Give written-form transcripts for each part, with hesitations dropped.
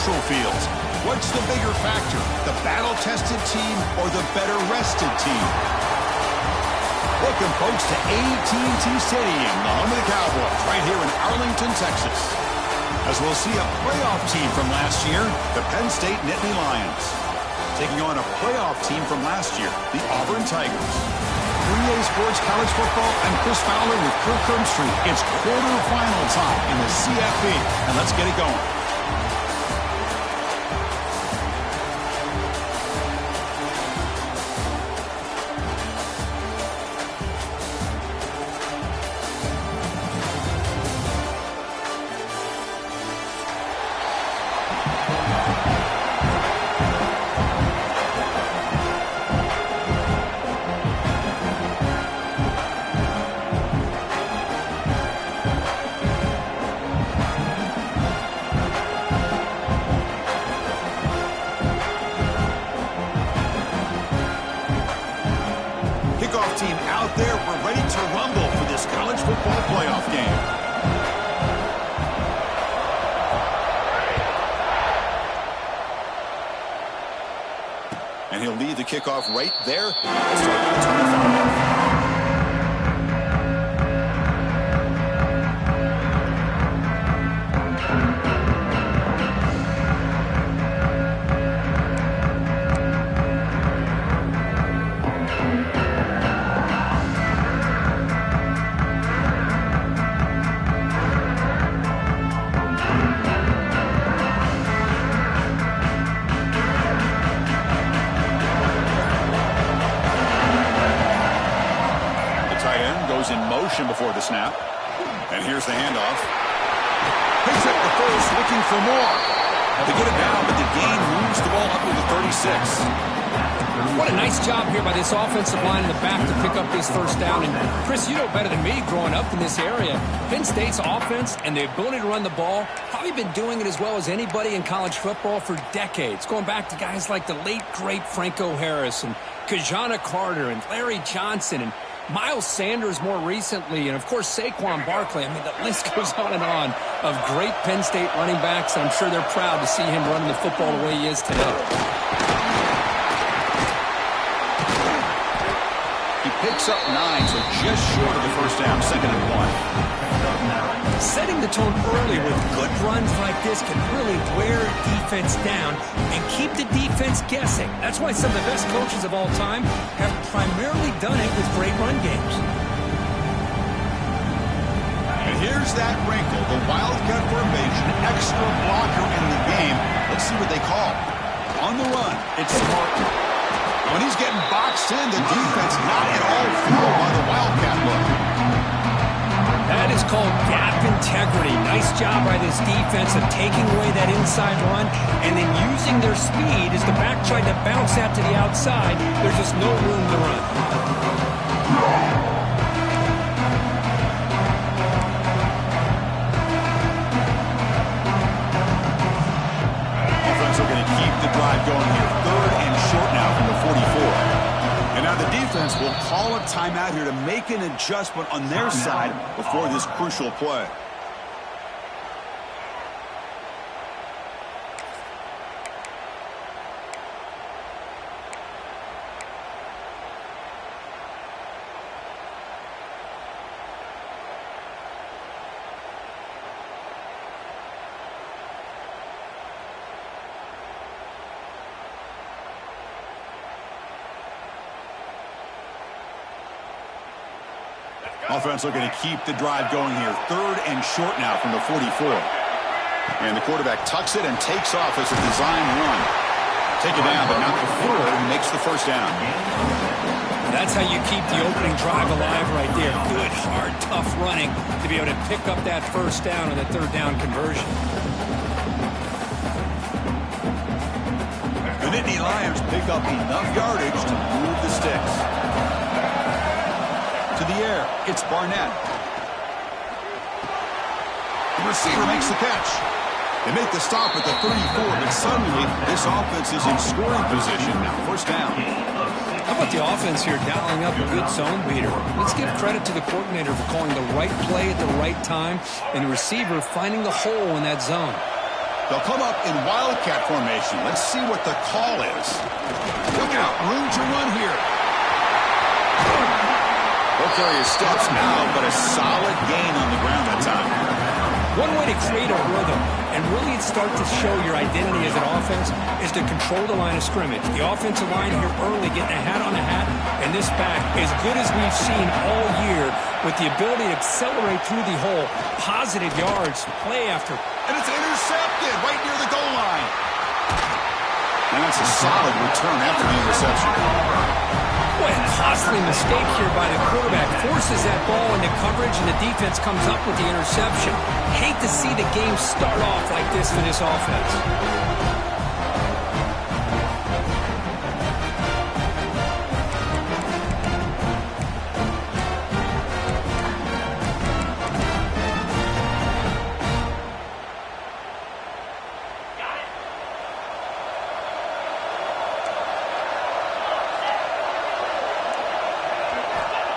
neutral fields. What's the bigger factor, the battle-tested team or the better-rested team? Welcome, folks, to AT&T Stadium, the home of the Cowboys, right here in Arlington, Texas. As we'll see a playoff team from last year, the Penn State Nittany Lions, taking on a playoff team from last year, the Auburn Tigers. 3A Sports College Football, I'm Chris Fowler with Kirk Herbstreit. It's quarterfinal time in the CFP, and let's get it going. Team out there, we're ready to rumble for this college football playoff game. And he'll lead the kickoff right there. Let's start with the 25. In motion before the snap. And here's the handoff. Picks up the first, looking for more. They get it down, but the gain moves the ball up to the 36. What a nice job here by this offensive line in the back to pick up this first down. And Chris, you know better than me growing up in this area. Penn State's offense and the ability to run the ball, probably been doing it as well as anybody in college football for decades. Going back to guys like the late, great Franco Harris and Kajana Carter and Larry Johnson and Miles Sanders more recently, and of course Saquon Barkley. I mean, the list goes on and on of great Penn State running backs, and I'm sure they're proud to see him running the football the way he is today. He picks up 9, so just short of the first down, 2nd and 1. Setting the tone early with good runs like this can really wear defense down and keep the defense guessing. That's why some of the best coaches of all time have primarily done it with great run games. And here's that wrinkle, the Wildcat formation, extra blocker in the game. Let's see what they call. On the run, it's Martin. When he's getting boxed in, the defense not at all fooled by the Wildcat look. That is called gap integrity. Nice job by this defense of taking away that inside run and then using their speed as the back tried to bounce that to the outside. There's just no room to run. Offense are going to keep the drive going here. 3rd and short now from the 44. And now the defense will call a timeout here to make an adjustment on their side before this crucial play. Offense looking to keep the drive going here. 3rd and short now from the 44. And the quarterback tucks it and takes off as a design run. Take it down, but not before he makes the first down. That's how you keep the opening drive alive right there. Good, hard, tough running to be able to pick up that first down on the 3rd down conversion. The Nittany Lions pick up enough yardage to move the sticks. To the air, it's Barnett. The receiver makes the catch. They make the stop at the 34, but suddenly this offense is in scoring position now. First down. How about the offense here dialing up a good zone beater? Let's give credit to the coordinator for calling the right play at the right time and the receiver finding the hole in that zone. They'll come up in wildcat formation. Let's see what the call is. Look out, room to run here. He'll carry his steps now, but a solid gain on the ground that time. One way to create a rhythm and really start to show your identity as an offense is to control the line of scrimmage. The offensive line here early getting a hat on a hat, and this back as good as we've seen all year with the ability to accelerate through the hole. Positive yards, play after. And it's intercepted right near the goal line. And that's a solid return after the interception. Boy, a costly mistake here by the quarterback. Forces that ball into coverage, and the defense comes up with the interception. Hate to see the game start off like this for this offense.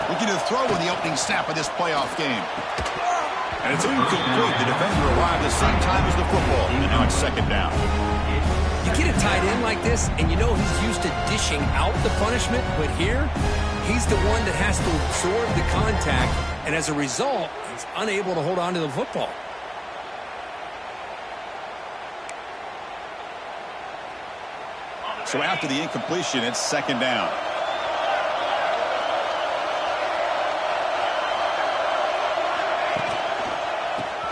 Looking to throw in the opening snap of this playoff game. And it's incomplete. The defender arrived at the same time as the football. And now it's second down. You get a tight end like this, and you know he's used to dishing out the punishment, but here, he's the one that has to absorb the contact, and as a result, he's unable to hold on to the football. So after the incompletion, it's second down.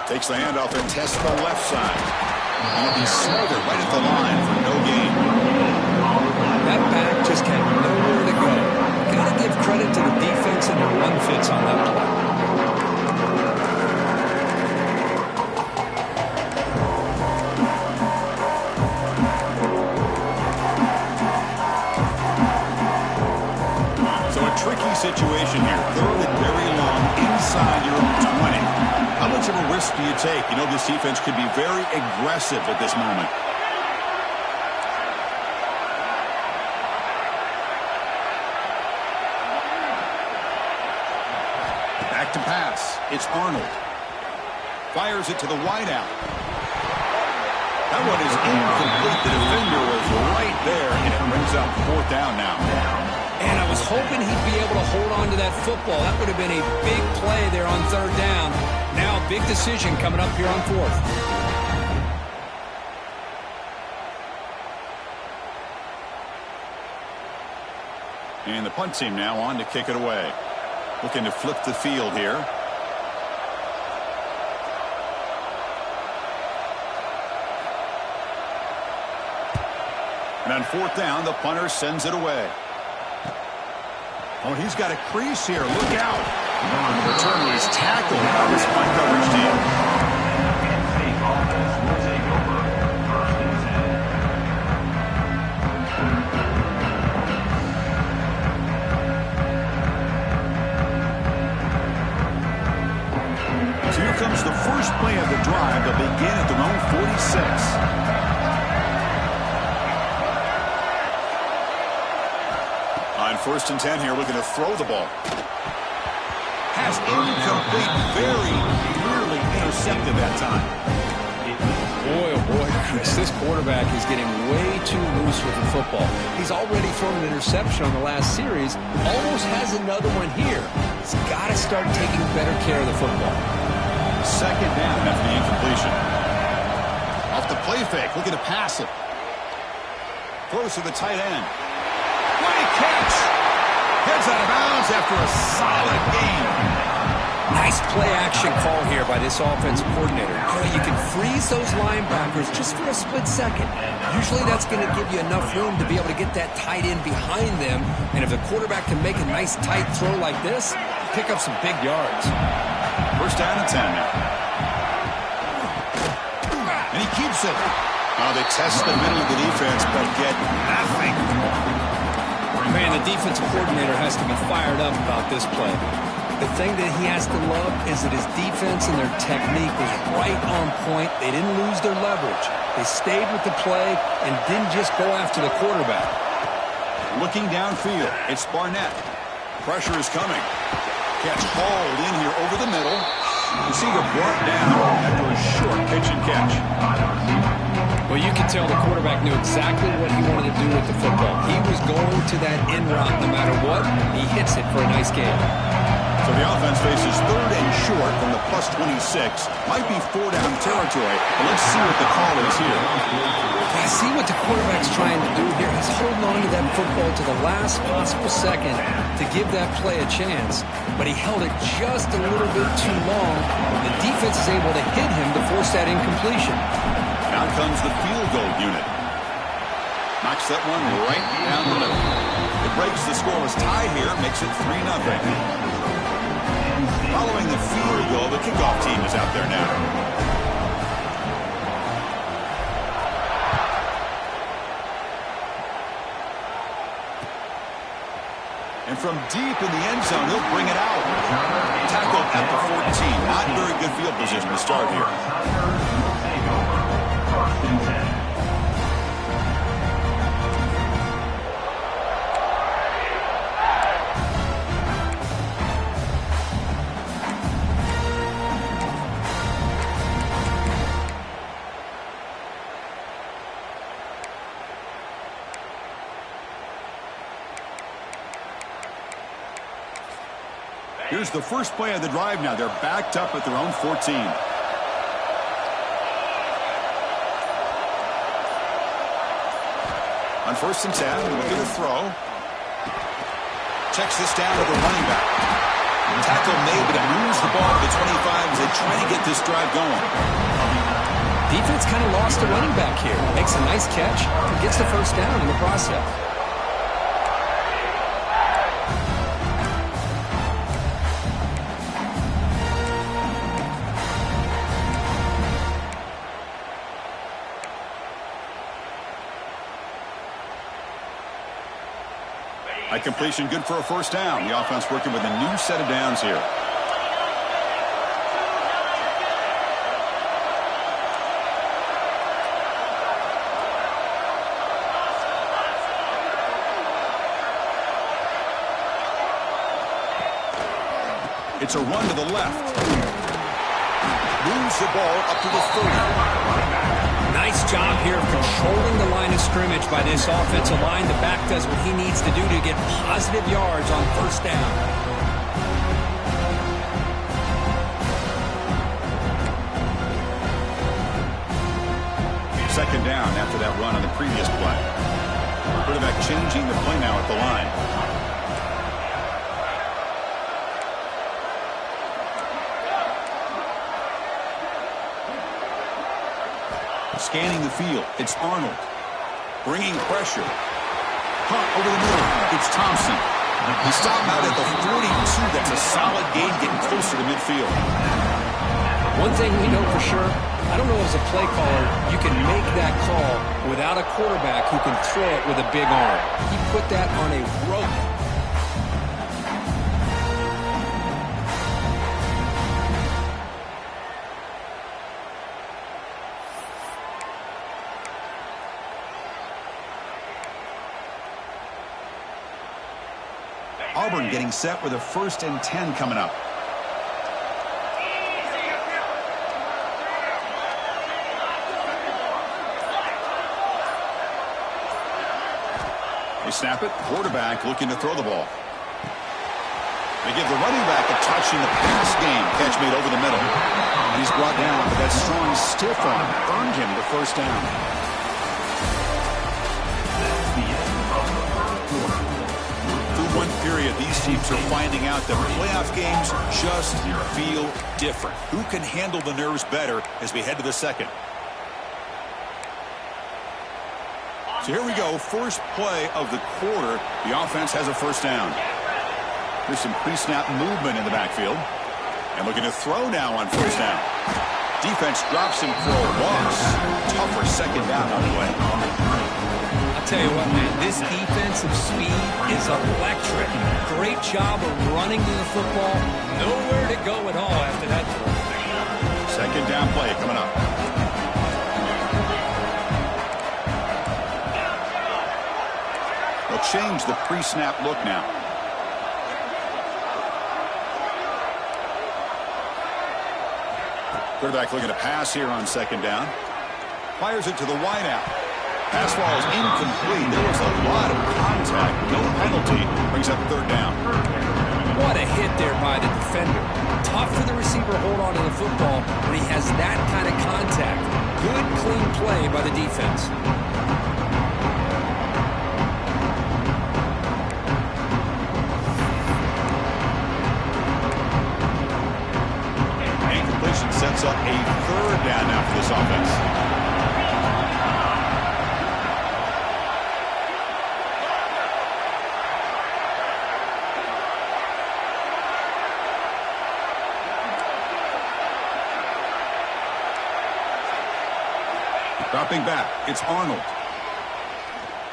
Takes the handoff and tests the left side. He'll be smothered right at the line for no gain. That back just had nowhere to go. Got to give credit to the defense and their run fits on that play. So a tricky situation here. Third and very long inside your own 20. How much of a risk do you take? You know, this defense could be very aggressive at this moment. Back to pass. It's Arnold. Fires it to the wideout. That one is incomplete. The defender was right there, and it brings up fourth down now. And I was hoping he'd be able to hold on to that football. That would have been a big play there on third down. Now a big decision coming up here on fourth. And the punt team now on to kick it away. Looking to flip the field here. And on fourth down, the punter sends it away. Oh, he's got a crease here. Look out. The return was tackled by this punt coverage team. So here comes the first play of the drive. They'll begin at their own 46. On 1st and 10 here, looking to throw the ball. Has incomplete, very nearly intercepted that time. Boy, oh boy, Chris, this quarterback is getting way too loose with the football. He's already thrown an interception on the last series, almost has another one here. He's got to start taking better care of the football. Second down after the incompletion. Off the play fake, looking to pass it. Throws to the tight end. Great catch! Heads out of bounds after a solid game. Nice play action call here by this offensive coordinator. You can freeze those linebackers just for a split second. Usually that's going to give you enough room to be able to get that tight end behind them. And if the quarterback can make a nice tight throw like this, pick up some big yards. First down and 10 now. And he keeps it. Oh, they test the middle of the defense, but get nothing. Man, the defensive coordinator has to be fired up about this play. The thing that he has to love is that his defense and their technique was right on point. They didn't lose their leverage. They stayed with the play and didn't just go after the quarterback. Looking downfield, it's Barnett. Pressure is coming. Catch hauled in here over the middle. Receiver brought down after a short pitch and catch. Well, you can tell the quarterback knew exactly what he wanted to do with the football. He was going to that in route no matter what. He hits it for a nice gain. So the offense faces third and short from the plus 26. Might be four-down territory, but let's see what the call is here. I see what the quarterback's trying to do here. He's holding on to that football to the last possible second to give that play a chance, but he held it just a little bit too long. The defense is able to hit him to force that incompletion. Now comes the field goal unit. Knocks that one right down the middle. It breaks the scoreless tie here, makes it 3-0. Following the field goal, the kickoff team is out there now. And from deep in the end zone, he'll bring it out. Tackled at the 14. Not very good field position to start here. Here's the first play of the drive now. They're backed up at their own 14. On 1st and 10, looking to throw. Checks this down to the running back. Tackle made, but it moves the ball to the 25 as they try to get this drive going. Defense kind of lost the running back here. Makes a nice catch and gets the first down in the process. That completion good for a first down. The offense working with a new set of downs here. It's a run to the left. Moves the ball up to the 30. Nice job here of controlling the line of scrimmage by this offensive line. The back does what he needs to do to get positive yards on first down. Second down after that run on the previous play. Quarterback changing the play now at the line. Scanning the field, it's Arnold. Bringing pressure. Hunt over the middle, it's Thompson. He stopped out at the 42. That's a solid gain, getting closer to midfield. One thing we know for sure, I don't know as a play caller, you can make that call without a quarterback who can throw it with a big arm. He put that on a rope. Auburn getting set with a 1st and 10 coming up. They snap it. Quarterback looking to throw the ball. They give the running back a touch in the pass game. Catch made over the middle. And he's brought down, but that strong stiff arm earned him the first down. One period, these teams are finding out that playoff games just feel different. Who can handle the nerves better as we head to the second? So here we go, first play of the quarter. The offense has a first down. There's some pre-snap movement in the backfield. And looking to throw now on first down. Defense drops him for a loss. Tougher second down on the way. I'll tell you what, man, this defensive speed is electric. Great job of running to the football. Nowhere to go at all after that throw. Second down play coming up. They'll change the pre-snap look now. Quarterback looking to pass here on second down. Fires it to the wideout. Pass ball is incomplete. There was a lot of contact. No penalty. Brings up third down. What a hit there by the defender. Tough for the receiver to hold on to the football when he has that kind of contact. Good, clean play by the defense. Incompletion sets up a third down now for this offense. Dropping back, it's Arnold.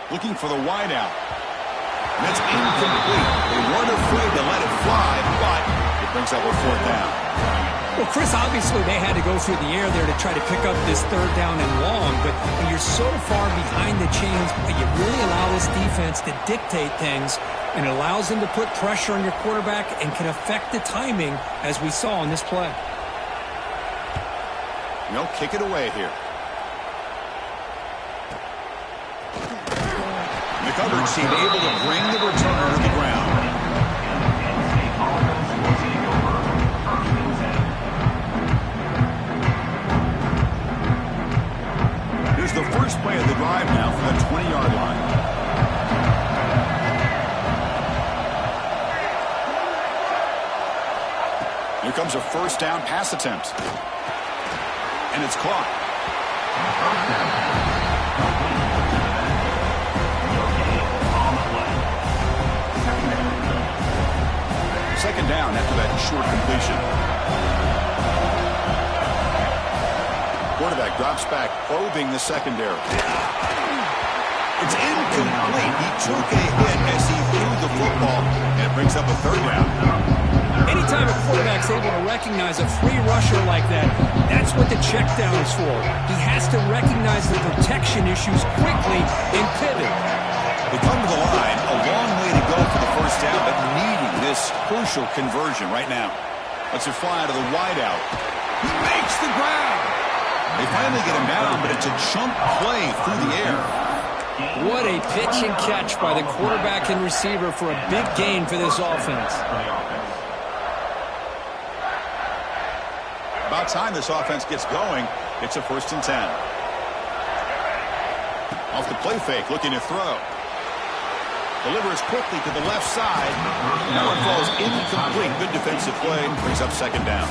Looking for the wideout. And that's incomplete. They weren't afraid to let it fly, but it brings up a fourth down. Well, Chris, obviously they had to go through the air there to try to pick up this third down and long, but when you're so far behind the chains, you really allow this defense to dictate things, and it allows them to put pressure on your quarterback and can affect the timing, as we saw on this play. No, kick it away here. The coverage team able to bring the returner to the ground. Here's the first play of the drive now from the 20-yard line. Here comes a first down pass attempt. And it's caught. Second down after that short completion. Quarterback drops back, probing the secondary. It's incomplete. He took a hit as he threw the football, and it brings up a third down. Anytime a quarterback's able to recognize a free rusher like that, that's what the check down is for. He has to recognize the protection issues quickly and pivot. They come to the line, a long way to go for the first down, but needing this crucial conversion right now. Lets it fly to the wideout. He makes the grab. They finally get him down, but it's a chunk play through the air. What a pitch and catch by the quarterback and receiver for a big gain for this offense. About time this offense gets going. It's a 1st and 10. Off the play fake, looking to throw. Delivers quickly to the left side. That one falls incomplete. Good defensive play. Brings up second down.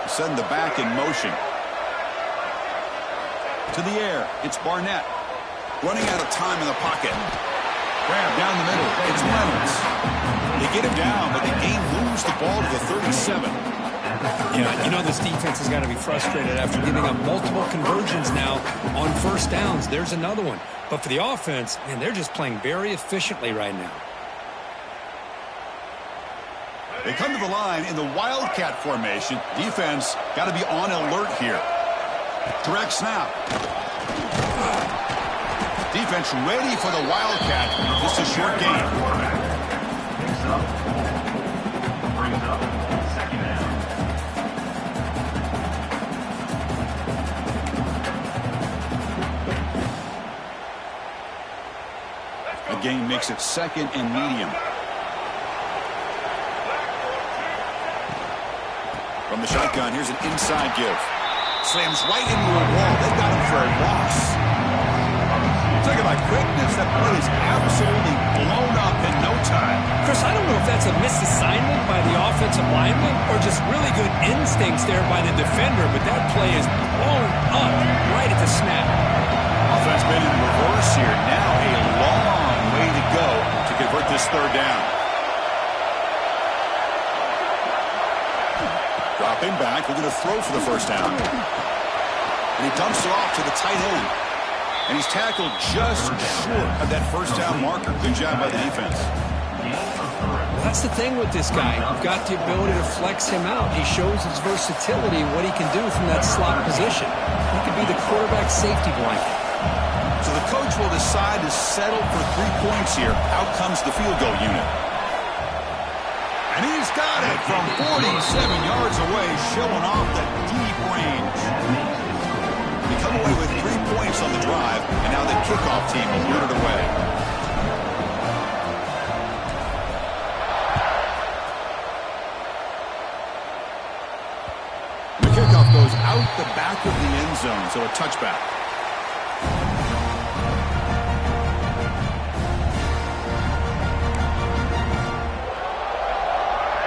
Send the back in motion. To the air, it's Barnett. Running out of time in the pocket. Grab down the middle, it's Reynolds. They get him down, but the game moves the ball to the 37. Yeah, you know this defense has got to be frustrated after giving up multiple conversions now on first downs. There's another one. But for the offense, man, they're just playing very efficiently right now. They come to the line in the Wildcat formation. Defense got to be on alert here. Direct snap. Defense ready for the Wildcat. Just a short gain. The gain makes it 2nd and medium. From the shotgun, here's an inside give. Slams right into a wall. They've got him for a loss. Talk about quickness. That play is absolutely blown up in no time. Chris, I don't know if that's a misassignment by the offensive lineman or just really good instincts there by the defender, but that play is blown up right at the snap. Offense been in reverse here. Now a long way to go to convert this third down. Dropping back, we're going to throw for the first down. And he dumps it off to the tight end. And he's tackled just short of that first down marker. Good job by the defense. That's the thing with this guy. You've got the ability to flex him out. He shows his versatility, what he can do from that slot position. He could be the quarterback safety blanket. So the coach will decide to settle for 3 points here. Out comes the field goal unit. And he's got it from 47 yards away, showing off the deep range. They come away with 3 points on the drive, and now the kickoff team will put it away. The kickoff goes out the back of the end zone, so a touchback.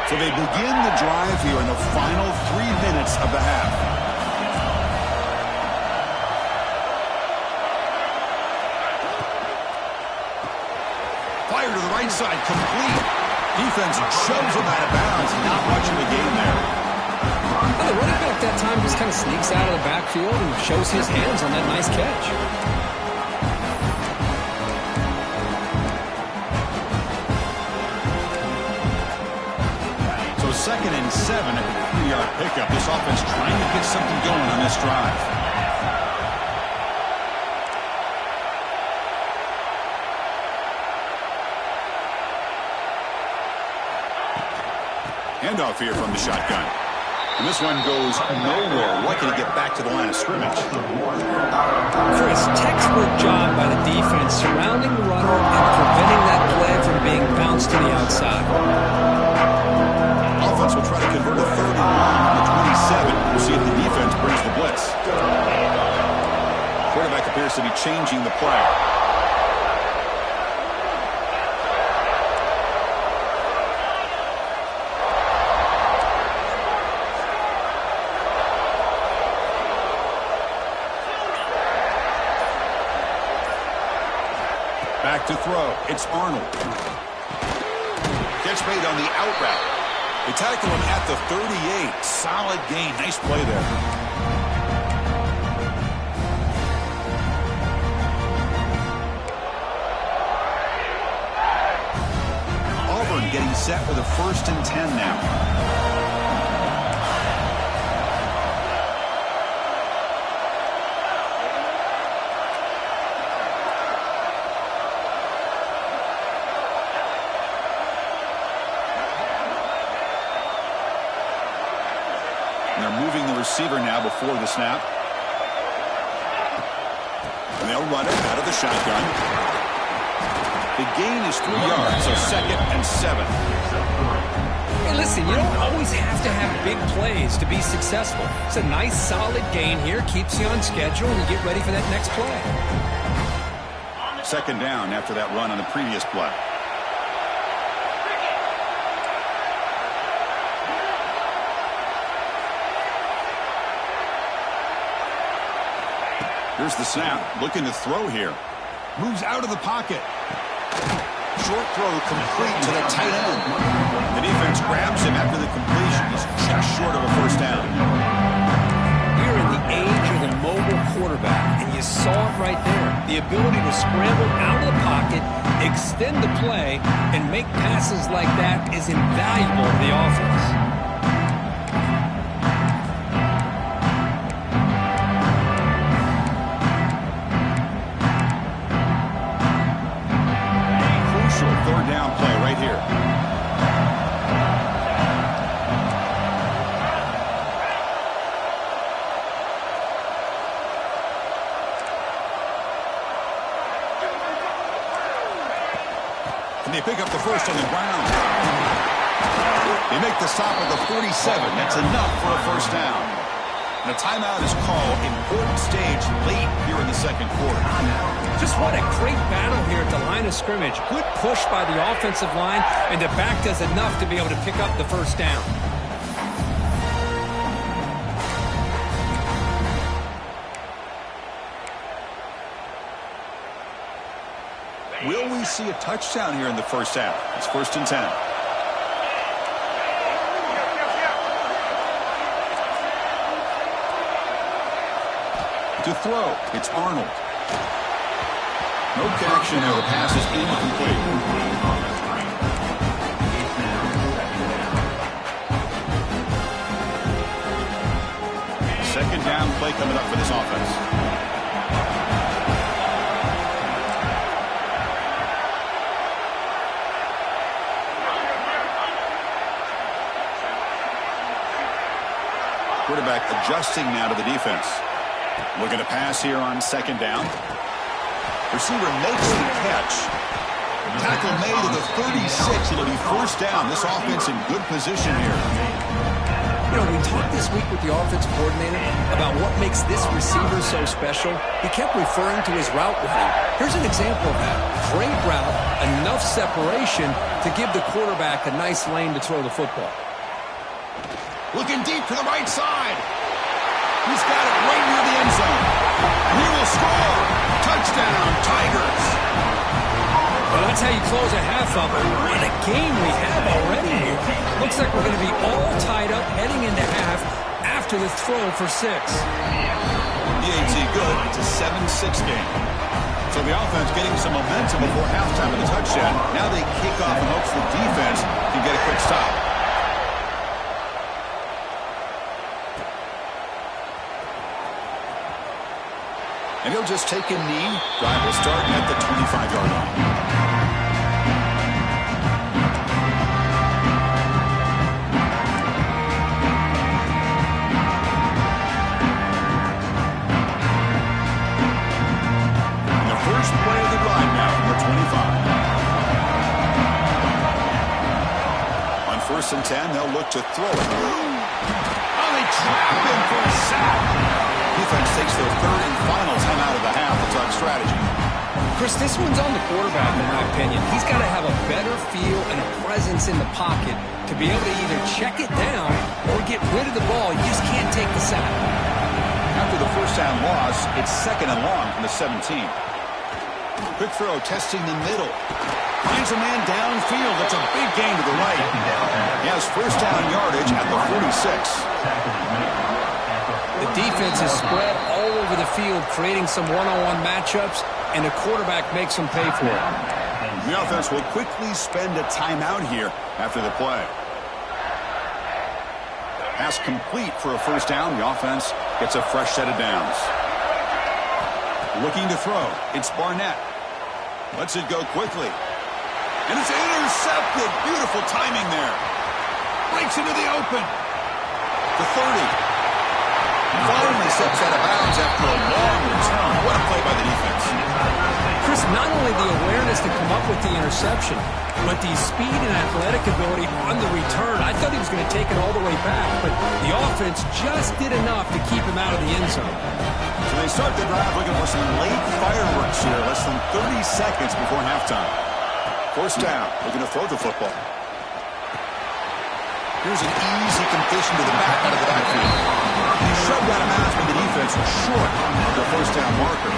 So they begin the drive here in the final 3 minutes of the half. Fire to the right side, complete. Defense shoves him out of bounds. Not much of a gain there. Well, the running back that time just kind of sneaks out of the backfield and shows his hands on that nice catch. So 2nd and 7 at the 3-yard pickup. This offense trying to get something going on this drive. Handoff here from the shotgun. And this one goes nowhere. Lucky to get back to the line of scrimmage. Chris, textbook job by the defense surrounding the runner and preventing that play from being bounced to the outside. Offense will try to convert a 3rd and long on the 27. We'll see if the defense brings the blitz. Quarterback appears to be changing the play. Back to throw. It's Arnold. Catch made on the out route. They tackle him at the 38. Solid gain. Nice play there. Auburn getting set with a 1st and 10 now. Receiver now before the snap. And they'll run it out of the shotgun. The gain is 3 yards, so 2nd and 7. Hey, listen, you don't always have to have big plays to be successful. It's a nice, solid gain here. Keeps you on schedule, and you get ready for that next play. 2nd down after that run on the previous play. Here's the snap, looking to throw here. Moves out of the pocket. Short throw complete to the tight end. The defense grabs him after the completion. He's just short of a 1st down. We're in the age of the mobile quarterback, and you saw it right there. The ability to scramble out of the pocket, extend the play, and make passes like that is invaluable to the offense. They pick up the 1st on the ground. They make the stop at the 47. That's enough for a 1st down. And a timeout is called. Important stage late here in the 2nd quarter. Just what a great battle here at the line of scrimmage. Good push by the offensive line, and the back does enough to be able to pick up the 1st down. Will we see a touchdown here in the 1st half? It's 1st and 10. To throw, it's Arnold. No connection there. The pass is incomplete. Second down play coming up for this offense. Quarterback adjusting now to the defense. Looking to pass here on second down. Receiver makes the catch. Tackle made to the 36. It'll be first down. This offense in good position here. You know, we talked this week with the offensive coordinator about what makes this receiver so special. He kept referring to his route running. Here's an example of that. Great route, enough separation to give the quarterback a nice lane to throw the football. Looking deep to the right side. He's got it right near the end zone. And he will score. Touchdown, Tigers. Well, that's how you close a half of it. What a game we have already here. Looks like we're going to be all tied up heading into half after the throw for 6. PAT good. It's a 7-6 game. So the offense getting some momentum before halftime with a touchdown. Now they kick off in hopes the defense can get a quick stop. And he'll just take a knee. Drive will start at the 25-yard line. And the first play of the drive now from the 25. On 1st and 10, they'll look to throw it. Oh, they trap him for a sack. Defense takes their third and final timeout of the half. It's on strategy. Chris, this one's on the quarterback, in my opinion. He's got to have a better feel and a presence in the pocket to be able to either check it down or get rid of the ball. You just can't take the sack. After the first down loss, it's 2nd and long from the 17. Quick throw, testing the middle. Finds a man downfield. That's a big gain to the right. He has first down yardage at the 46. The defense is spread all over the field, creating some one-on-one matchups, and the quarterback makes them pay for it. The offense will quickly spend a timeout here after the play. Pass complete for a first down. The offense gets a fresh set of downs. Looking to throw. It's Barnett. Lets it go quickly. And it's intercepted. Beautiful timing there. Breaks into the open. The 30. Finally steps out of bounds after a long return. What a play by the defense. Chris, not only the awareness to come up with the interception, but the speed and athletic ability on the return. I thought he was going to take it all the way back, but the offense just did enough to keep him out of the end zone. So they start the drive looking for some late fireworks here, less than 30 seconds before halftime. First down, looking to throw the football. Here's an easy completion to the back out of the backfield. He shoved out of bounds, but the defense was short of the first down marker.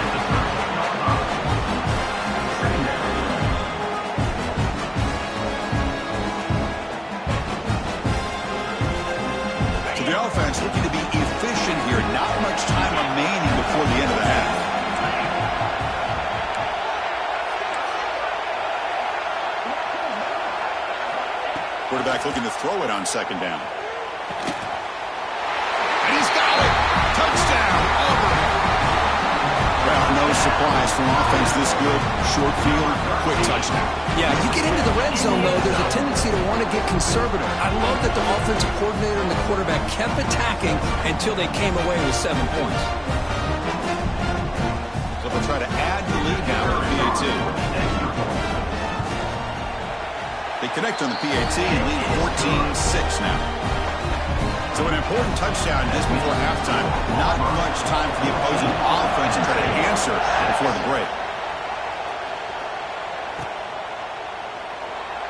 So the offense looking to be efficient here. Not much time remaining before the end of the half. Quarterback looking to throw it on second down. And he's got it! Touchdown, Auburn! Well, no surprise from offense this good. Short field, quick touchdown. Yeah, you get into the red zone, though, there's a tendency to want to get conservative. I love that the offensive coordinator and the quarterback kept attacking until they came away with 7 points. So they'll try to add the lead now with PAT. They connect on the PAT and lead 14-6 now. So an important touchdown just before halftime. Not much time for the opposing offense to try to answer before the break.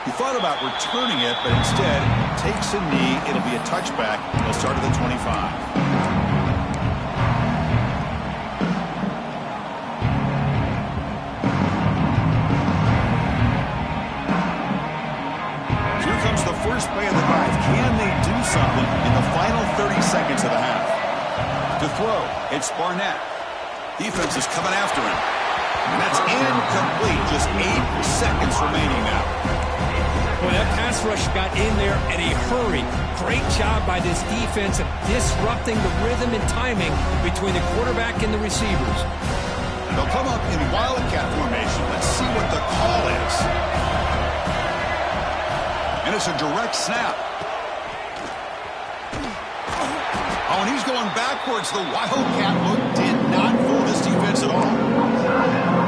He thought about returning it, but instead takes a knee. It'll be a touchback. He'll start at the 25. First play of the drive. Can they do something in the final 30 seconds of the half? To throw, it's Barnett. Defense is coming after him. And that's incomplete. Just 8 seconds remaining now. Well, that pass rush got in there in a hurry. Great job by this defense of disrupting the rhythm and timing between the quarterback and the receivers. They'll come up in wildcat formation. Let's see what the call is. And it's a direct snap. Oh, and he's going backwards. The wildcat look did not fool this defense at all.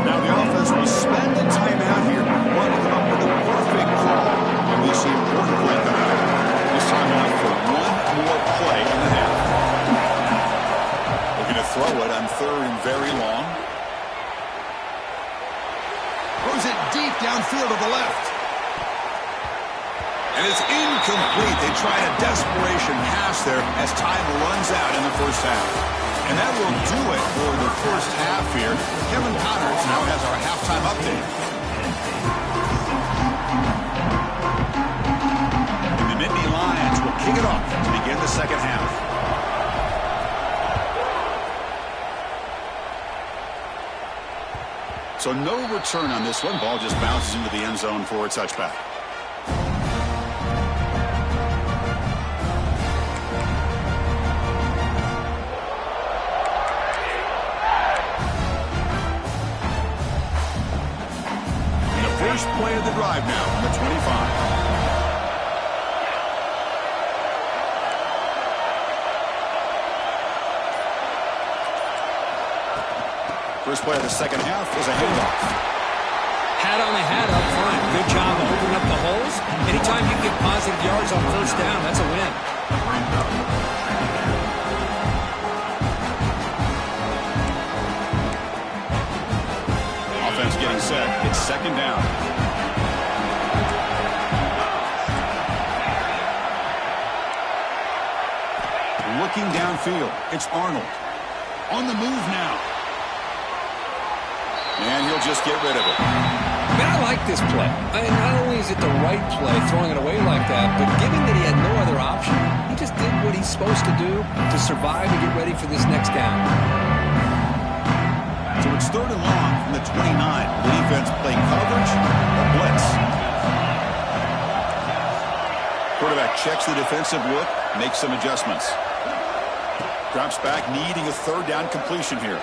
Now the offense will spend a timeout here, one to come up with the perfect call. And we see important play coming up. This time out for one more play in the half. Looking to throw it on 3rd and very long. Throws it deep downfield to the left. And it's incomplete. They tried a desperation pass there as time runs out in the first half. And that will do it for the first half here. Kevin Connors now has our halftime update. And the Nittany Lions will kick it off to begin the second half. So no return on this one. Ball just bounces into the end zone for a touchback. First play of the drive now on the 25. First play of the second half is a handoff. Hat on the hat up front. Good job of opening up the holes. Anytime you get positive yards on first down, that's a win. Offense getting set. It's second down. Looking downfield. It's Arnold. On the move now. And he'll just get rid of it. Man, I like this play. I mean, not only is it the right play, throwing it away like that, but given that he had no other option, he just did what he's supposed to do to survive and get ready for this next down. So it's 3rd and long from the 29. The defense play coverage or blitz. Quarterback checks the defensive look, makes some adjustments. Drops back, needing a 3rd down completion here.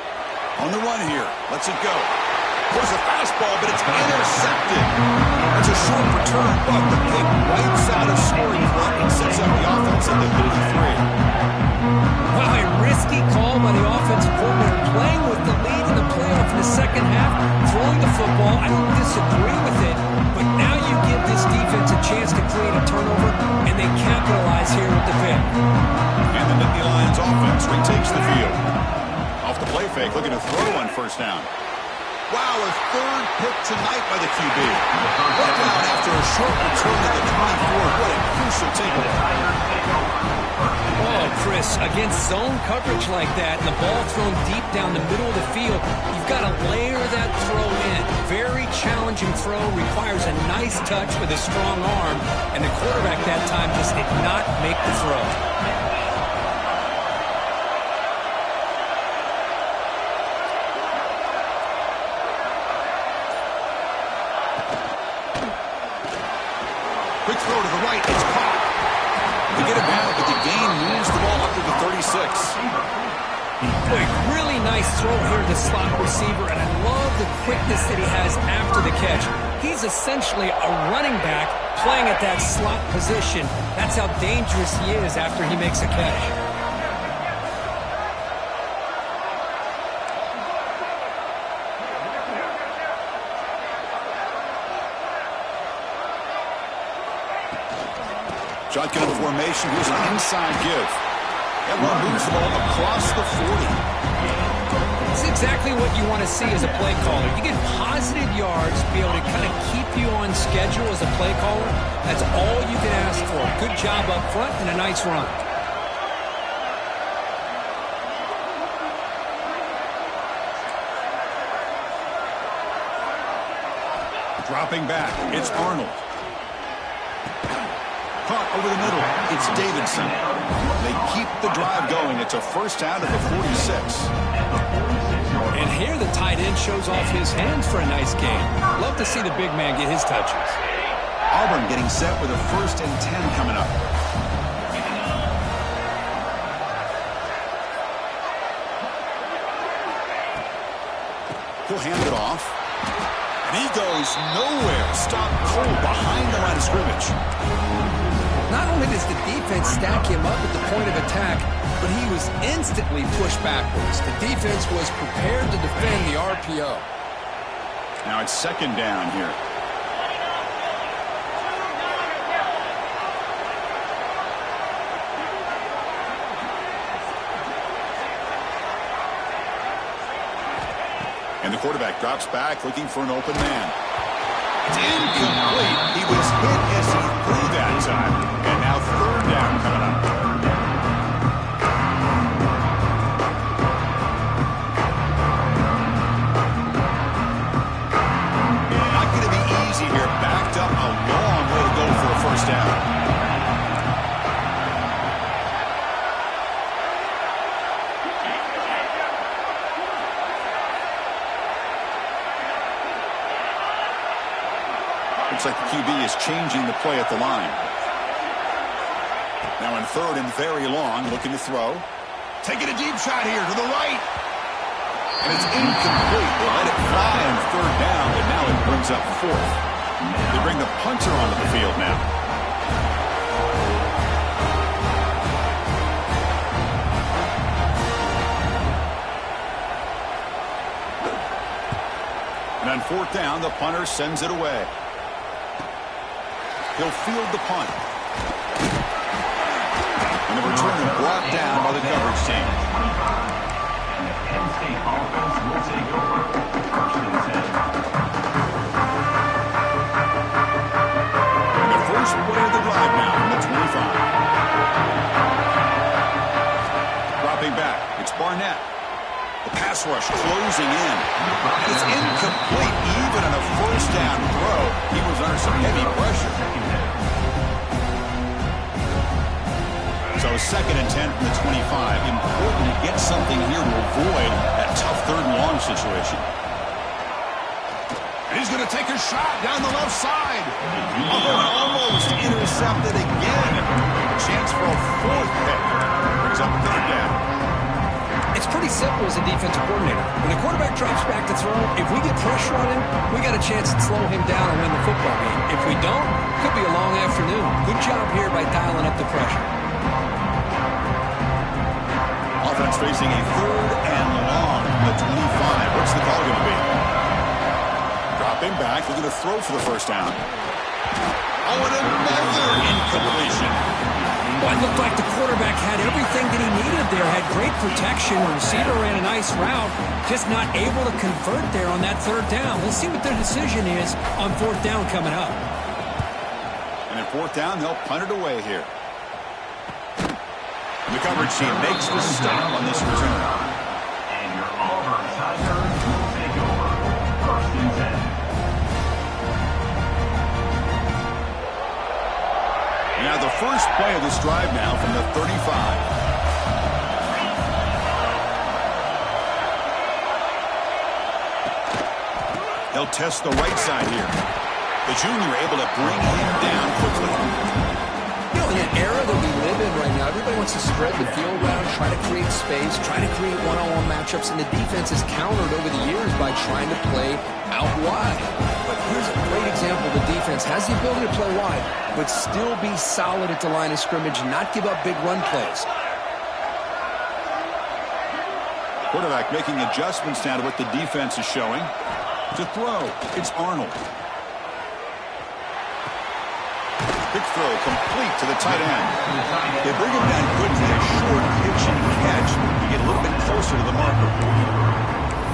On the run here, lets it go. There's a fastball, but it's intercepted. That's a short return, but the kick wipes out a scoring front and sets up the offense at the 53. Wow, a risky call by the offensive coordinator, playing with the lead in the playoff in the second half, throwing the football. I don't disagree with it, but now you give this defense a chance to create a turnover, and they capitalize here with the pick. And the Nittany Lions offense retakes the field. Off the play fake, looking to throw on first down. Wow, a 3rd pick tonight by the QB. Brought down after a short return at the 24. What a crucial takeaway. Oh, Chris, against zone coverage like that, and the ball thrown deep down the middle of the field, you've got to layer that throw in. Very challenging throw, requires a nice touch with a strong arm, and the quarterback that time just did not make the throw. Quick throw to the right. It's caught. They get it back, but the gain moves the ball up to the 36. Boy, really nice throw here to the slot receiver, and I love the quickness that he has after the catch. He's essentially a running back playing at that slot position. That's how dangerous he is after he makes a catch. Shotgun formation. Here's an inside give. That one moves the ball across the 40. It's exactly what you want to see as a play caller. You get positive yards, be able to kind of keep you on schedule as a play caller. That's all you can ask for. Good job up front and a nice run. Dropping back. It's Arnold. Caught over the middle. It's Davidson. They keep the drive going. It's a first down at the 46. And here the tight end shows off his hands for a nice gain. Love to see the big man get his touches. Auburn getting set with a 1st and 10 coming up. He'll hand it off. And he goes nowhere. Stop cold behind the line of scrimmage. Not only does the defense stack him up at the point of attack, but he was instantly pushed backwards. The defense was prepared to defend the RPO. Now it's 2nd down here. And the quarterback drops back looking for an open man. It's incomplete. He was hit as he threw that time. And now 3rd down coming up. Not going to be easy here. Backed up a long way to go for a 1st down. Looks like the QB is changing the play at the line. Now in 3rd and very long, looking to throw. Taking a deep shot here to the right. And it's incomplete. They let it fly on 3rd down, but now it brings up 4th. They bring the punter onto the field now. And on 4th down, the punter sends it away. He'll field the punt. And the return is brought down by the coverage team. And the Penn State offense will take over 1st and 10. And the first play of the drive now from the 25. Dropping back, it's Barnett. The pass rush closing in. And it's incomplete even on a 1st down throw. He was under some heavy pressure. So 2nd and 10 from the 25. Important to get something here to avoid that tough 3rd and long situation. And he's going to take a shot down the left side. Almost intercepted again. A chance for a 4th pick. Brings up 3rd down. It's pretty simple as a defensive coordinator. When the quarterback drops back to throw, if we get pressure on him, we got a chance to slow him down and win the football game. If we don't, it could be a long afternoon. Good job here by dialing up the pressure. Offense facing a 3rd and long from the 25. What's the call going to be? Dropping back, looking to throw for the 1st down. Oh, and another incompletion. Well, it looked like the quarterback had everything that he needed there, had great protection. The receiver ran a nice route, just not able to convert there on that 3rd down. Let's see what their decision is on 4th down coming up. And at 4th down, they'll punt it away here. And the coverage team makes the stop on this return. And your Auburn Tigers will take over 1st and 10. Now the first play of this drive now from the 35. They'll test the right side here. The junior able to bring him down quickly. You know, in an era that we live in right now, everybody wants to spread the field around, try to create space, try to create one-on-one matchups, and the defense has countered over the years by trying to play out wide. But here's a great example. The defense has the ability to play wide, but still be solid at the line of scrimmage and not give up big run plays. Quarterback making adjustments now to what the defense is showing. To throw, it's Arnold. Big throw complete to the tight end. They bring him down quickly, a short pitch and catch to get a little bit closer to the marker.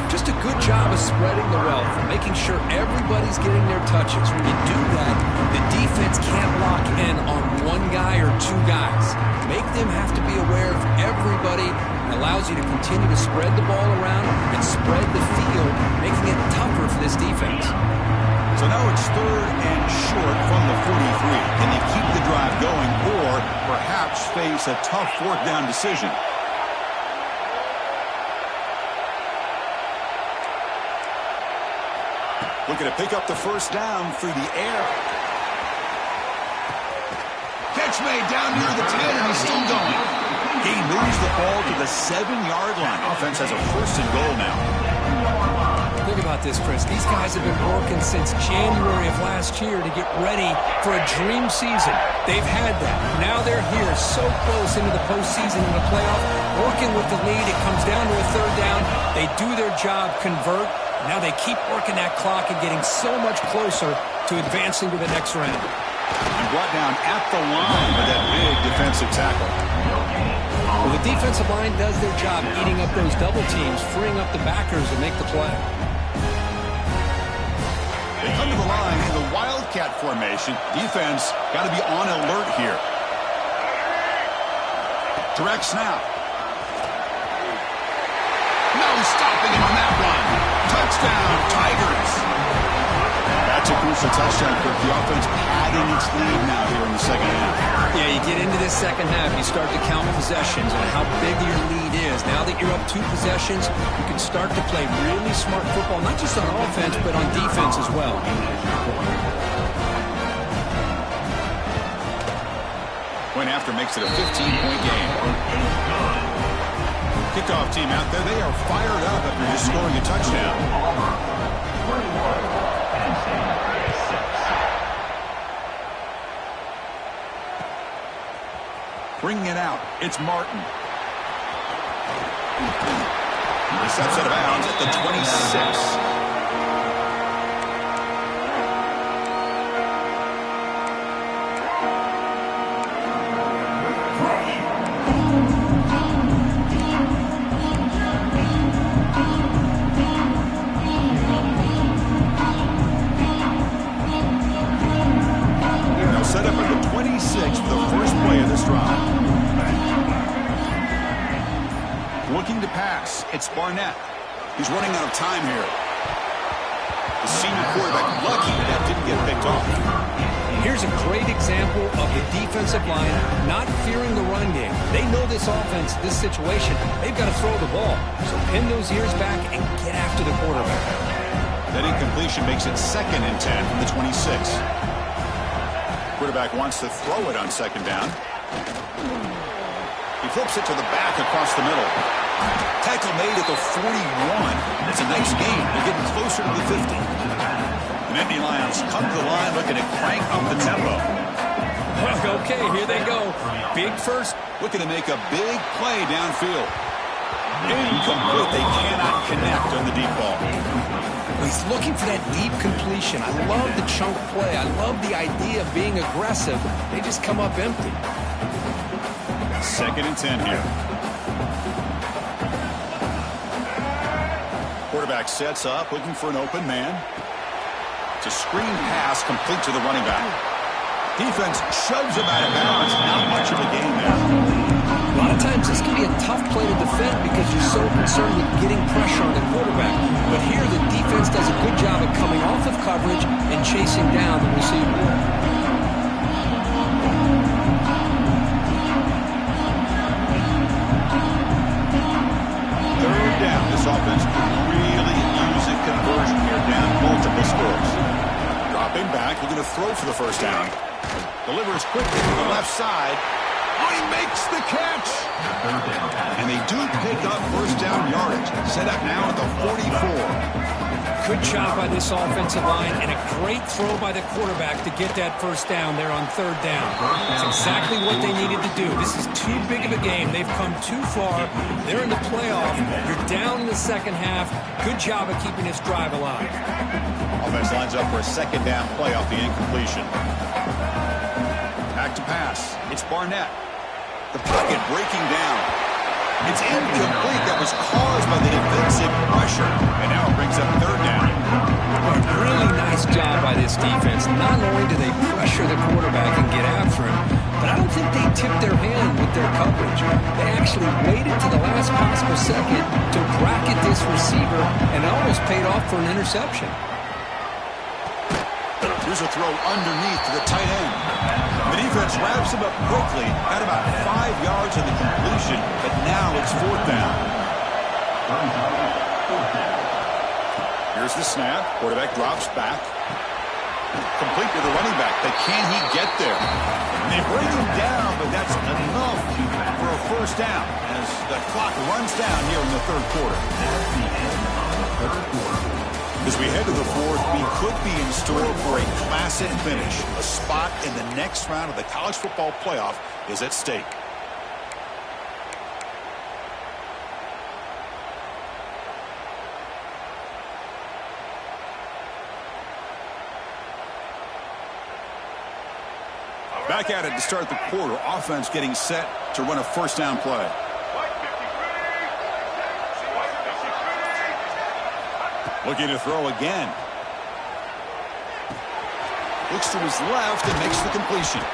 Just a good job of spreading the wealth, making sure everybody's getting their touches. When you do that, the defense can't lock in on one guy or 2 guys. Make them have to be aware of everybody. It allows you to continue to spread the ball around and spread the field, making it tougher for this defense. So now it's 3rd and short from the 43. Can they keep the drive going or perhaps face a tough 4th down decision? Looking to pick up the first down through the air. Catch made down near the 10, and he's still going. He moves the ball to the 7-yard line. Offense has a first and goal now. Think about this, Chris. These guys have been working since January of last year to get ready for a dream season. They've had that. Now they're here so close into the postseason and the playoff, working with the lead. It comes down to a third down. They do their job, convert. Now they keep working that clock and getting so much closer to advancing to the next round. And brought down at the line with that big defensive tackle. Well, the defensive line does their job eating up those double teams, freeing up the backers to make the play. They come to the line in the Wildcat formation. Defense got to be on alert here. Direct snap. No stopping him on that one. Touchdown, Tigers. That's a crucial touchdown for the offense padding its lead now here in the second half. Yeah, you get into this second half, you start to count possessions and how big your lead is. Now that you're up 2 possessions, you can start to play really smart football, not just on offense, but on defense as well. Point after makes it a 15-point game. Kickoff team out there, they are fired up after just scoring a touchdown. Bringing it out, it's Martin. He steps out of bounds at the 26. Now set up at the 26 for the first play of this drive. Looking to pass. It's Barnett. He's running out of time here. The senior quarterback lucky that didn't get picked off. Here's a great example of the defensive line not fearing the run game. They know this offense, this situation, they've got to throw the ball. So pin those ears back and get after the quarterback. That incompletion makes it 2nd and 10 from the 26. Quarterback wants to throw it on 2nd down. He flips it to the back across the middle. Tackle made at the 41. It's a nice gain. They're getting closer to the 50. The Nittany Lions come to the line looking to crank up the tempo. Well, okay, here they go. Big first. Looking to make a big play downfield. Incomplete. They cannot connect on the deep ball. He's looking for that deep completion. I love the chunk play. I love the idea of being aggressive. They just come up empty. 2nd and 10 here. Quarterback sets up, looking for an open man. It's a screen pass complete to the running back. Defense shoves him out of bounds. Not much of a gain there. A lot of times this can be a tough play to defend because you're so concerned with getting pressure on the quarterback. But here the defense does a good job of coming off of coverage and chasing down the receiver. This offense could really use a conversion here, down multiple scores. Dropping back, looking to throw for the first down. Delivers quickly to the left side. Oh, he makes the catch! And they do pick up first down yardage. Set up now at the 44. Good job by this offensive line and a great throw by the quarterback to get that first down there on 3rd down. That's exactly what they needed to do. This is too big of a game. They've come too far. They're in the playoff. You're down in the second half. Good job of keeping this drive alive. Offense lines up for a 2nd down play off the incompletion. Back to pass. It's Barnett. The pocket breaking down. It's incomplete. That was caused by the defensive pressure. And now it brings up 3rd down. A really nice job by this defense. Not only do they pressure the quarterback and get after him, but I don't think they tipped their hand with their coverage. They actually waited to the last possible second to bracket this receiver, and it almost paid off for an interception. Here's a throw underneath to the tight end. The defense wraps him up quickly at about 5 yards of the completion, but now it's 4th down. Your Here's the snap. Quarterback drops back. Complete to the running back. But can he get there? And they bring him down, but that's enough for a first down as the clock runs down here in the third quarter. That's the end of the third quarter. As we head to the fourth, we could be in store for a classic finish. A spot in the next round of the college football playoff is at stake. Back at it to start the quarter. Offense getting set to run a first down play. Looking to throw again. Looks to his left and makes the completion.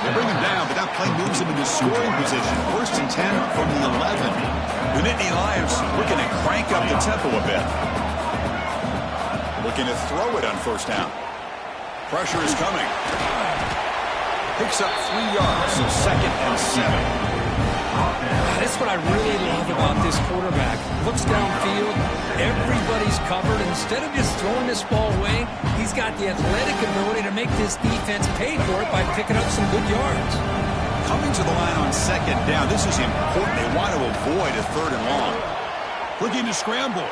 They bring him down, but that play moves him into scoring position. First and 10 from the 11. The Nittany Lions looking to crank up the tempo a bit. Looking to throw it on first down. Pressure is coming. Picks up 3 yards, so second and 7. That's what I really love about this quarterback. Looks downfield, everybody's covered. Instead of just throwing this ball away, he's got the athletic ability to make this defense pay for it by picking up some good yards. Coming to the line on second down, this is important. They want to avoid a third and long. Looking to scramble.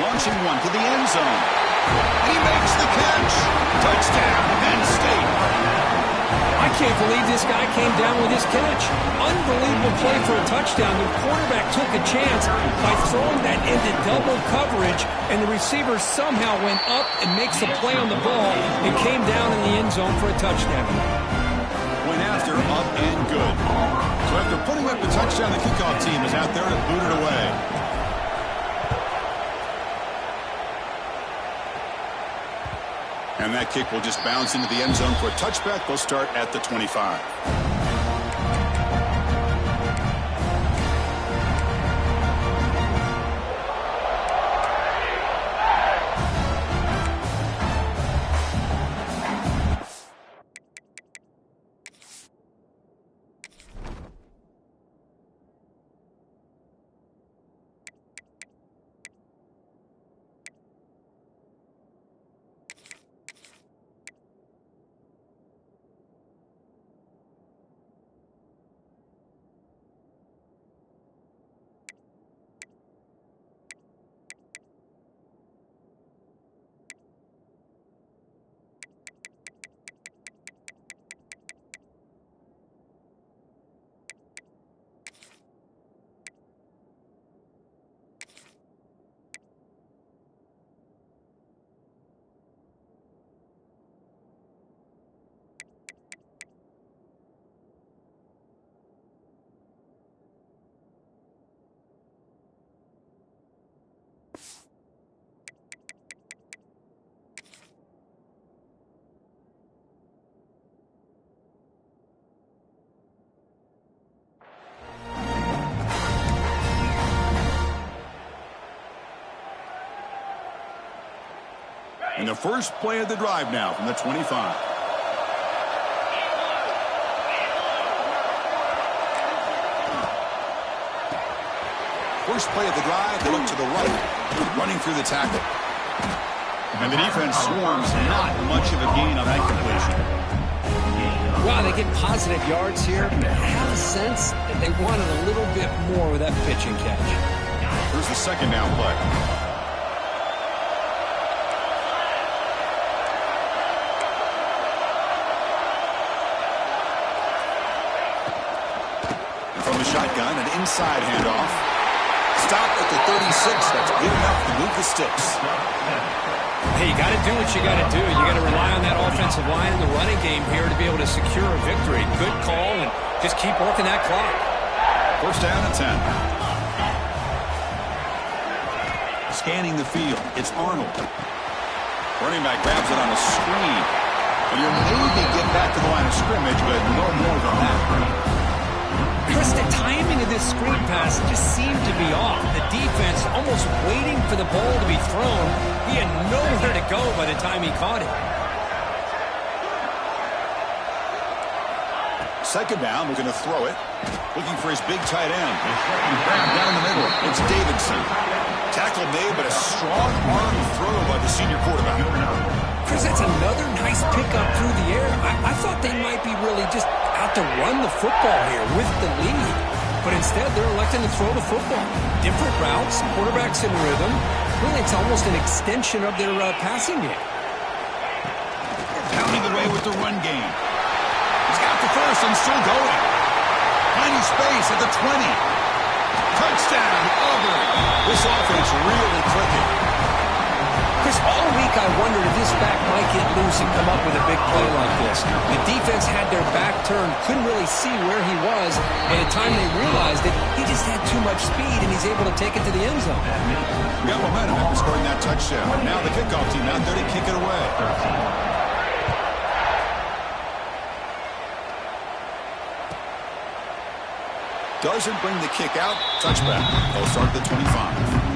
Launching one to the end zone. He makes the catch. Touchdown, Penn State. I can't believe this guy came down with his catch. Unbelievable play for a touchdown. The quarterback took a chance by throwing that into double coverage, and the receiver somehow went up and makes a play on the ball and came down in the end zone for a touchdown. Went after, up and good. So after putting up the touchdown, the kickoff team is out there to boot it away. And that kick will just bounce into the end zone for a touchback. They'll start at the 25. And the first play of the drive now from the 25. First play of the drive, they look to the right, running through the tackle. And the defense swarms not much of a gain on that completion. Wow, they get positive yards here. I have a sense that they wanted a little bit more with that pitch and catch. Here's the second down play. From the shotgun, an inside handoff. Stop at the 36. That's good enough to move the sticks. Hey, you got to do what you got to do. You got to rely on that offensive line in the running game here to be able to secure a victory. Good call, and just keep working that clock. First down and 10. Scanning the field, it's Arnold. Running back grabs it on a screen. And you'll maybe get back to the line of scrimmage, but no more than that. Chris, the timing of this screen pass just seemed to be off. The defense almost waiting for the ball to be thrown. He had nowhere to go by the time he caught it. second down, looking to throw it. Looking for his big tight end. Grab down in the middle. It's Davidson. Tackle made, but a strong arm throw by the senior quarterback. Chris, that's another nice pickup through the air. I thought they might be really just out to run the football here with the lead. But instead, they're electing to throw the football. Different routes, quarterbacks in rhythm. Really, it's almost an extension of their passing game. Pounding away with the run game. He's got the first and still going. Finding space at the 20. Touchdown, Auburn. This offense really clicking. Chris, all week I wondered if this back might get loose and come up with a big play like this. The defense had their back turned, couldn't really see where he was, and at the time they realized it, he just had too much speed, and he's able to take it to the end zone. Got momentum after scoring that touchdown. Now the kickoff team out there to kick it away. Doesn't bring the kick out. Touchback. They'll start at the 25.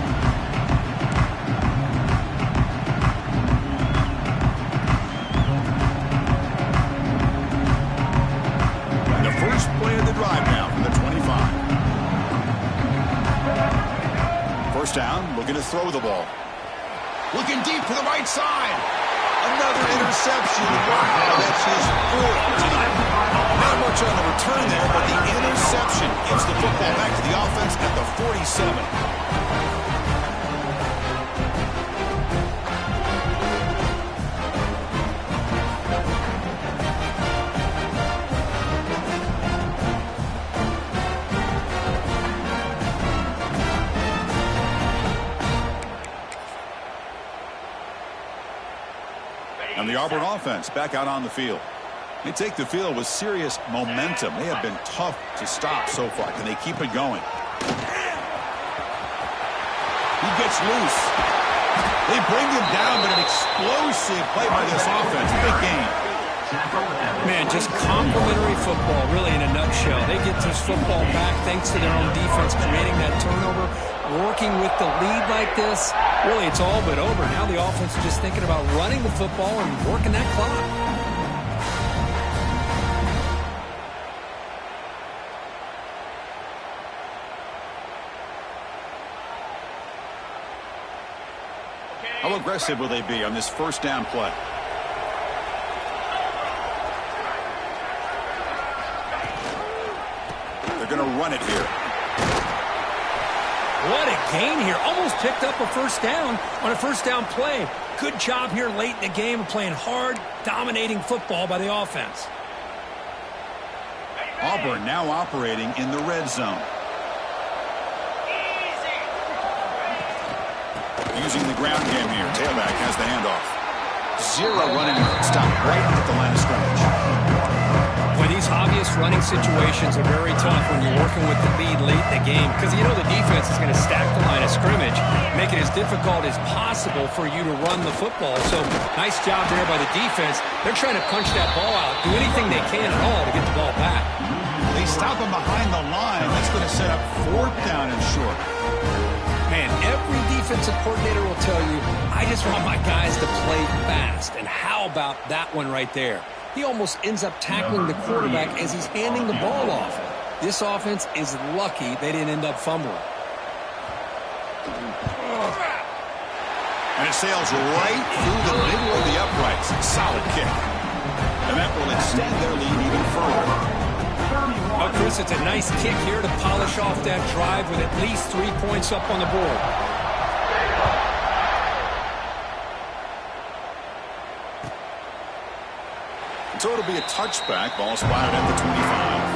First play of the drive now from the 25. First down, looking to throw the ball. Looking deep to the right side. Another interception. Wow, that's his fourth tonight. Not much on the return there, but the interception gives the football back to the offense at the 47. And the Auburn offense back out on the field. They take the field with serious momentum. They have been tough to stop so far. Can they keep it going? He gets loose. They bring him down, but an explosive play by this offense. Big game. Man, just complimentary football, really, in a nutshell. They get this football back thanks to their own defense, creating that turnover, working with the lead like this. Really, it's all but over. Now the offense is just thinking about running the football and working that clock. How aggressive will they be on this first down play? They're going to run it here. What a gain here. Almost picked up a first down on a first down play. Good job here late in the game of playing hard, dominating football by the offense. Auburn now operating in the red zone. Using the ground game here. Tailback has the handoff. Zero running room. Stop right at the line of scrimmage. Boy, these obvious running situations are very tough when you're working with the lead late in the game because you know the defense is going to stack the line of scrimmage, make it as difficult as possible for you to run the football. So nice job there by the defense. They're trying to punch that ball out, do anything they can at all to get the ball back. They stop him behind the line. That's going to set up fourth down and short. Man, every defensive coordinator will tell you, I just want my guys to play fast. And how about that one right there? He almost ends up tackling the quarterback as he's handing the ball off. This offense is lucky they didn't end up fumbling. And it sails right through the middle of the uprights. Solid kick. And that will extend their lead even further. Oh, Chris, it's a nice kick here to polish off that drive with at least 3 points up on the board. So it'll be a touchback. Ball spotted at the 25.